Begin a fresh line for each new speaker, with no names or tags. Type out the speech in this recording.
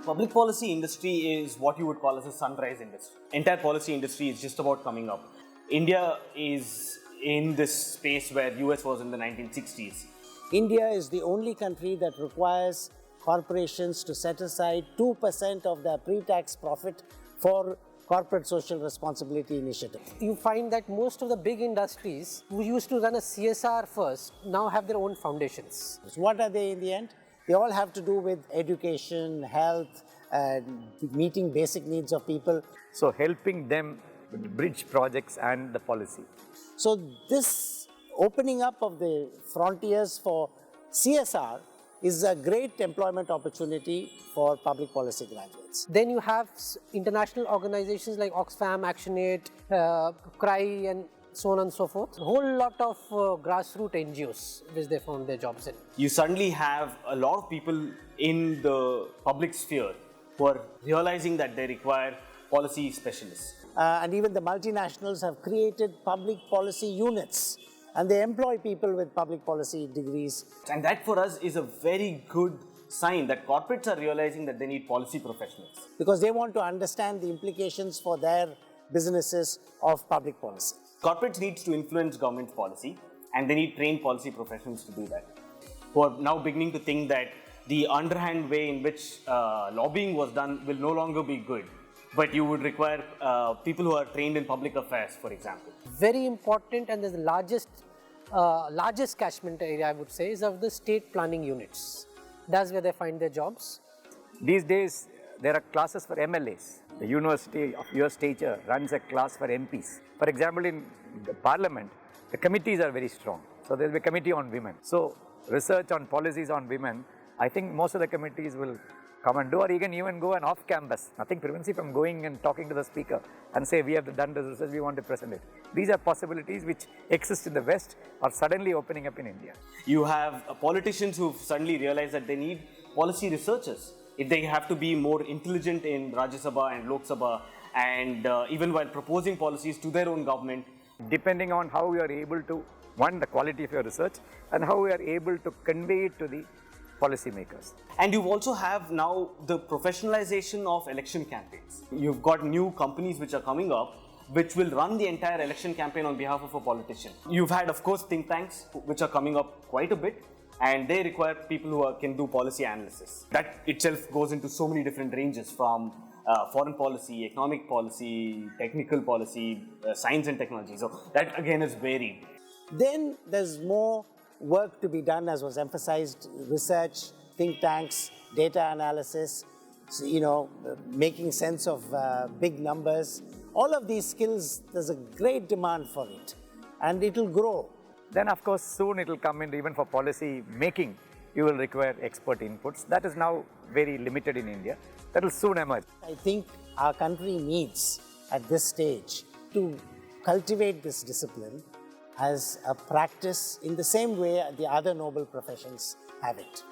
Public policy industry is what you would call as a sunrise industry. Entire policy industry is just about coming up. India is in this space where US was in the 1960s.
India is the only country that requires corporations to set aside 2% of their pre-tax profit for corporate social responsibility initiatives.
You find that most of the big industries who used to run a CSR first now have their own foundations.
So what are they in the end? They all have to do with education, health, meeting basic needs of people.
So helping them bridge projects and the policy.
So this opening up of the frontiers for CSR is a great employment opportunity for public policy graduates.
Then you have international organizations like Oxfam, ActionAid, CRY and so on and so forth. A whole lot of grassroots NGOs which they found their jobs in.
You suddenly have a lot of people in the public sphere who are realizing that they require policy specialists.
And even the multinationals have created public policy units, and they employ people with public policy degrees.
And that for us is a very good sign that corporates are realizing that they need policy professionals.
Because they want to understand the implications for their businesses of public policy.
Corporates need to influence government policy, and they need trained policy professionals to do that, who are now beginning to think that the underhand way in which lobbying was done will no longer be good. But you would require people who are trained in public affairs, for example.
Very important, and the largest catchment area, I would say, is of the state planning units. That's where they find their jobs.
These days, there are classes for MLAs. The University of your stature runs a class for MPs. For example, in the Parliament, the committees are very strong. So there will be a committee on women. So research on policies on women, I think most of the committees will come and do, or you can even go and off campus. Nothing prevents you from going and talking to the speaker and say, we have done this research, we want to present it. These are possibilities which exist in the West are suddenly opening up in India.
You have politicians who've suddenly realized that they need policy researchers. If they have to be more intelligent in Rajya Sabha and Lok Sabha, and even while proposing policies to their own government.
Depending on how you are able to, one, the quality of your research, and how you are able to convey it to the policymakers.
And you also have now the professionalization of election campaigns. You've got new companies which are coming up, which will run the entire election campaign on behalf of a politician. You've had, of course, think tanks, which are coming up quite a bit, and they require people who can do policy analysis. That itself goes into so many different ranges, from foreign policy, economic policy, technical policy, science and technology. So that again is varied.
Then there's more work to be done, as was emphasized: research, think tanks, data analysis, making sense of big numbers. All of these skills, there's a great demand for it, and it will grow.
Then of course soon it will come in, even for policy making, you will require expert inputs. That is now very limited in India. That will soon emerge.
I think our country needs at this stage to cultivate this discipline as a practice in the same way the other noble professions have it.